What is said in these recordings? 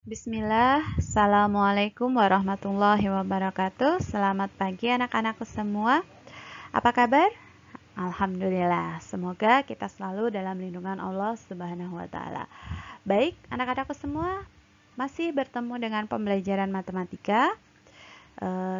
Bismillah, Assalamualaikum warahmatullahi wabarakatuh. Selamat pagi anak-anakku semua. Apa kabar? Alhamdulillah, semoga kita selalu dalam lindungan Allah Subhanahu wa Ta'ala. Baik, anak-anakku semua, masih bertemu dengan pembelajaran matematika.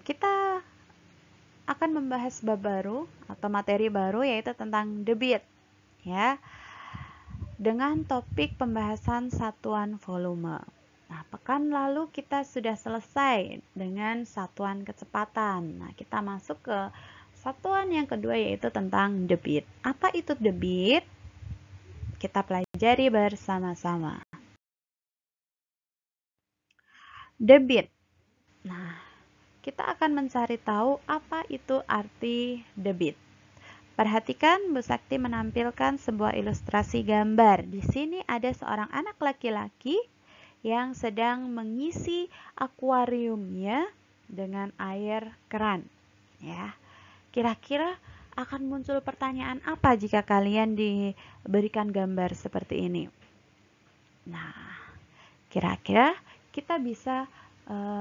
Kita akan membahas bab baru atau materi baru, yaitu tentang debit, ya, dengan topik pembahasan satuan volume. Nah, pekan lalu kita sudah selesai dengan satuan kecepatan. Nah, kita masuk ke satuan yang kedua, yaitu tentang debit. Apa itu debit? Kita pelajari bersama-sama. Debit. Nah, kita akan mencari tahu apa itu arti debit. Perhatikan, Bu Sakti menampilkan sebuah ilustrasi gambar. Di sini ada seorang anak laki-laki yang sedang mengisi akuariumnya dengan air keran, ya. Kira-kira akan muncul pertanyaan apa jika kalian diberikan gambar seperti ini? Nah, kira-kira kita bisa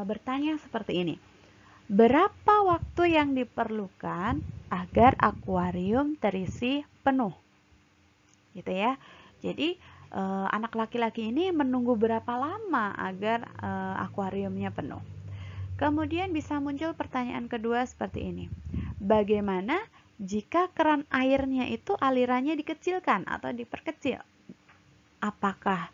bertanya seperti ini. Berapa waktu yang diperlukan agar akuarium terisi penuh? Gitu ya. Jadi anak laki-laki ini menunggu berapa lama agar akuariumnya penuh. Kemudian bisa muncul pertanyaan kedua seperti ini. Bagaimana jika keran airnya itu alirannya dikecilkan atau diperkecil? Apakah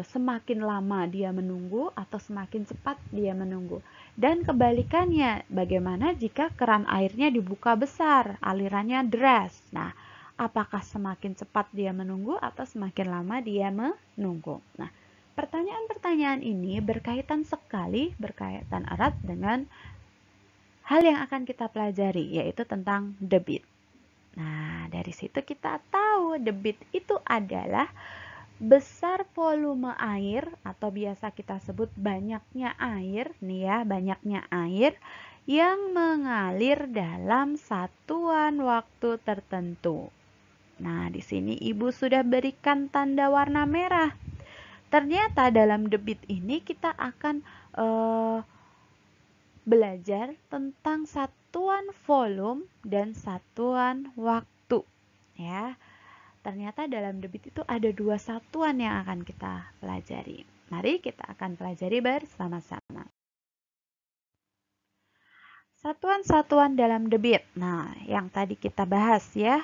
semakin lama dia menunggu atau semakin cepat dia menunggu? Dan kebalikannya, bagaimana jika keran airnya dibuka besar, alirannya deras? Nah, apakah semakin cepat dia menunggu atau semakin lama dia menunggu? Nah, pertanyaan-pertanyaan ini berkaitan erat dengan hal yang akan kita pelajari, yaitu tentang debit. Nah, dari situ kita tahu debit itu adalah besar volume air atau biasa kita sebut banyaknya air, nih ya, banyaknya air yang mengalir dalam satuan waktu tertentu. Nah, di sini Ibu sudah berikan tanda warna merah. Ternyata dalam debit ini kita akan belajar tentang satuan volume dan satuan waktu, ya. Ternyata dalam debit itu ada dua satuan yang akan kita pelajari. Mari kita akan pelajari bersama-sama. Satuan-satuan dalam debit. Nah, yang tadi kita bahas ya.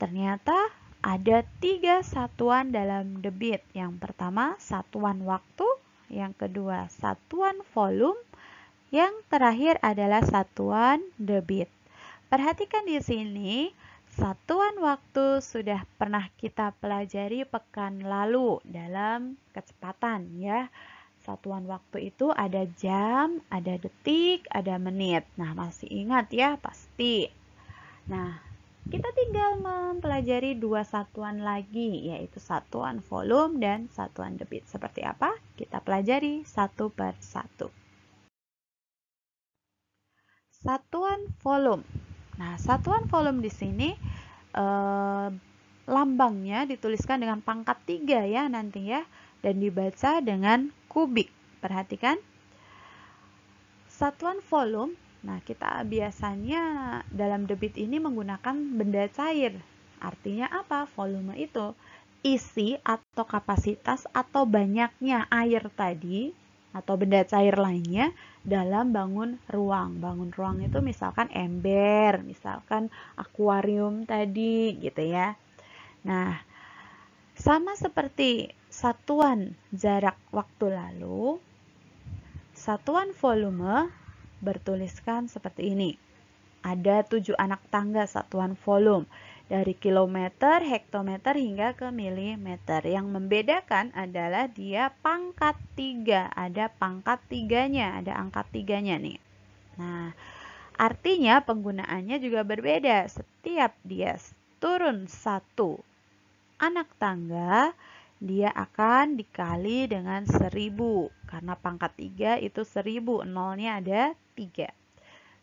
Ternyata ada 3 satuan dalam debit. Yang pertama satuan waktu, yang kedua satuan volume, yang terakhir adalah satuan debit. Perhatikan di sini, satuan waktu sudah pernah kita pelajari pekan lalu dalam kecepatan ya. Satuan waktu itu ada jam, ada detik, ada menit. Nah, masih ingat ya pasti. Nah, kita tinggal mempelajari dua satuan lagi, yaitu satuan volume dan satuan debit. Seperti apa? Kita pelajari satu per satu. Satuan volume. Nah, satuan volume di sini lambangnya dituliskan dengan pangkat 3 ya nanti ya, dan dibaca dengan kubik. Perhatikan. Satuan volume, nah kita biasanya dalam debit ini menggunakan benda cair. Artinya apa? Volume itu isi atau kapasitas atau banyaknya air tadi atau benda cair lainnya dalam bangun ruang. Bangun ruang itu misalkan ember, misalkan akuarium tadi gitu ya. Nah, sama seperti satuan jarak waktu lalu, satuan volume bertuliskan seperti ini. Ada 7 anak tangga satuan volume, dari kilometer, hektometer hingga ke milimeter. Yang membedakan adalah dia pangkat 3. Ada pangkat 3-nya, ada angka 3-nya nih. Nah, artinya penggunaannya juga berbeda. Setiap dia turun 1 anak tangga, dia akan dikali dengan 1000. Karena pangkat 3 itu 1000, nolnya ada 3.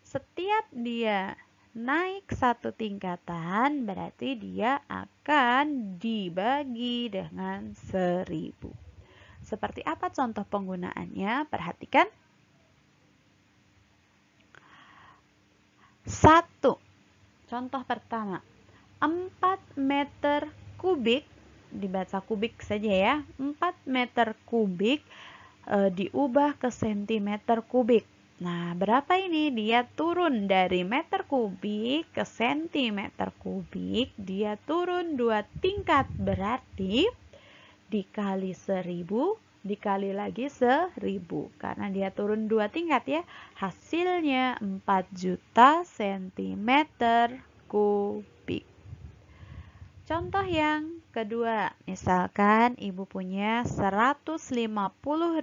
Setiap dia naik 1 tingkatan, berarti dia akan dibagi dengan 1000. Seperti apa contoh penggunaannya? Perhatikan. 1. Contoh pertama. 4 meter kubik, dibaca kubik saja ya. 4 meter kubik diubah ke sentimeter kubik. Nah, berapa ini? Dia turun dari meter kubik ke sentimeter kubik. Dia turun 2 tingkat, berarti dikali 1000, dikali lagi 1000. Karena dia turun 2 tingkat ya. Hasilnya 4 juta sentimeter kubik. Contoh yang kedua, misalkan ibu punya 150.000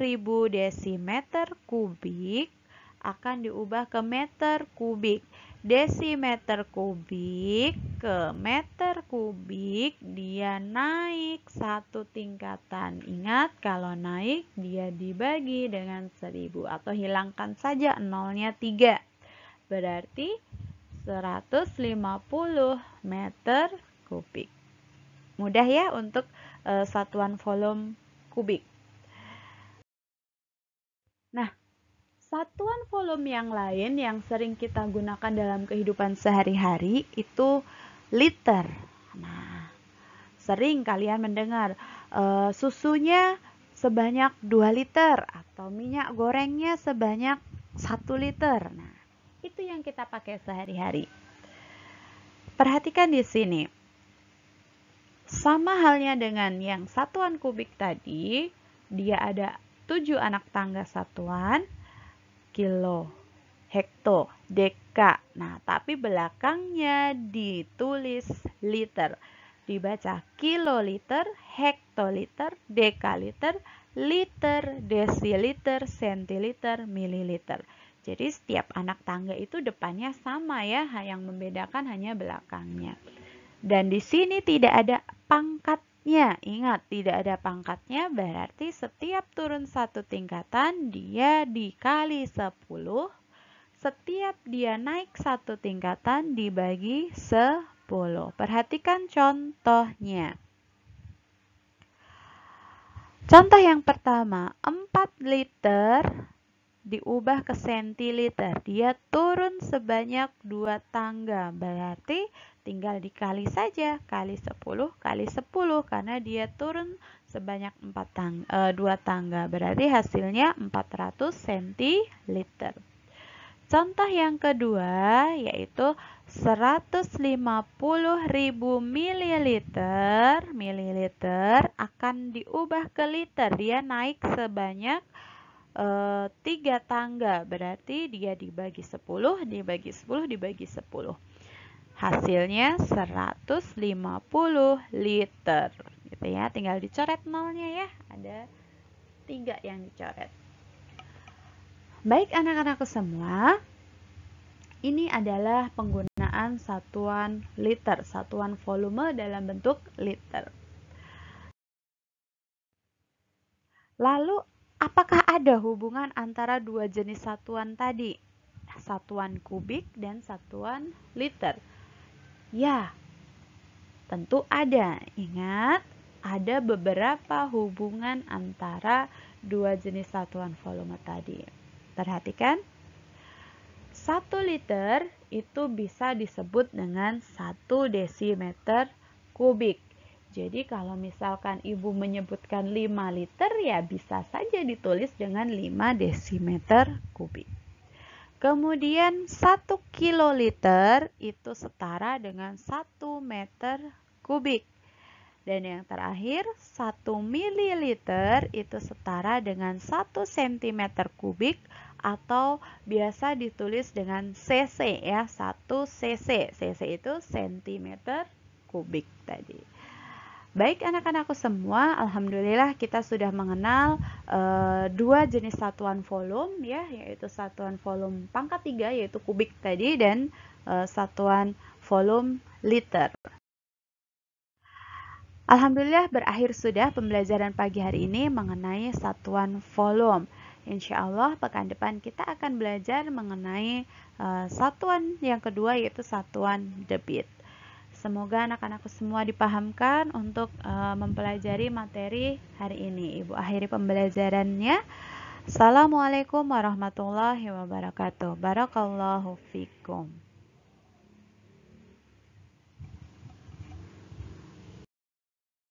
desimeter kubik akan diubah ke meter kubik. Desimeter kubik ke meter kubik, dia naik 1 tingkatan. Ingat, kalau naik dia dibagi dengan 1000 atau hilangkan saja nolnya 3. Berarti 150 meter kubik. Mudah ya untuk satuan volume kubik. Nah, satuan volume yang lain yang sering kita gunakan dalam kehidupan sehari-hari itu liter. Nah, sering kalian mendengar susunya sebanyak 2 liter atau minyak gorengnya sebanyak 1 liter. Nah, itu yang kita pakai sehari-hari. Perhatikan di sini. Sama halnya dengan yang satuan kubik tadi, dia ada 7 anak tangga satuan, kilo, hekto, deka. Nah, tapi belakangnya ditulis liter. Dibaca kiloliter, hektoliter, dekaliter, liter, desiliter, sentiliter, mililiter. Jadi setiap anak tangga itu depannya sama ya, yang membedakan hanya belakangnya. Dan di sini tidak ada pangkatnya. Ingat, tidak ada pangkatnya berarti setiap turun 1 tingkatan dia dikali 10. Setiap dia naik 1 tingkatan dibagi 10. Perhatikan contohnya. Contoh yang pertama, 4 liter diubah ke sentiliter. Dia turun sebanyak 2 tangga. Berarti tinggal dikali saja. Kali 10 kali 10. Karena dia turun sebanyak 2 tangga. Berarti hasilnya 400 centiliter. Contoh yang kedua yaitu 150.000 mililiter akan diubah ke liter. Dia naik sebanyak 3 tangga, berarti dia dibagi 10, dibagi 10, dibagi 10. Hasilnya 150 liter. Gitu ya, tinggal dicoret nolnya ya. Ada 3 yang dicoret. Baik anak-anakku semua, ini adalah penggunaan satuan liter, satuan volume dalam bentuk liter. Lalu apakah ada hubungan antara 2 jenis satuan tadi? Satuan kubik dan satuan liter. Ya, tentu ada. Ingat, ada beberapa hubungan antara 2 jenis satuan volume tadi. Perhatikan. 1 liter itu bisa disebut dengan 1 desimeter kubik. Jadi kalau misalkan ibu menyebutkan 5 liter ya bisa saja ditulis dengan 5 desimeter kubik. Kemudian 1 kiloliter itu setara dengan 1 meter kubik. Dan yang terakhir 1 mililiter itu setara dengan 1 cm kubik atau biasa ditulis dengan cc ya, 1 cc. Cc itu centimeter kubik tadi. Baik anak-anakku semua, alhamdulillah kita sudah mengenal 2 jenis satuan volume ya, yaitu satuan volume pangkat 3 yaitu kubik tadi dan satuan volume liter. Alhamdulillah berakhir sudah pembelajaran pagi hari ini mengenai satuan volume. Insya Allah pekan depan kita akan belajar mengenai satuan yang kedua yaitu satuan debit. Semoga anak-anakku semua dipahamkan untuk mempelajari materi hari ini. Ibu akhiri pembelajarannya. Assalamualaikum warahmatullahi wabarakatuh. Barakallahu fikum.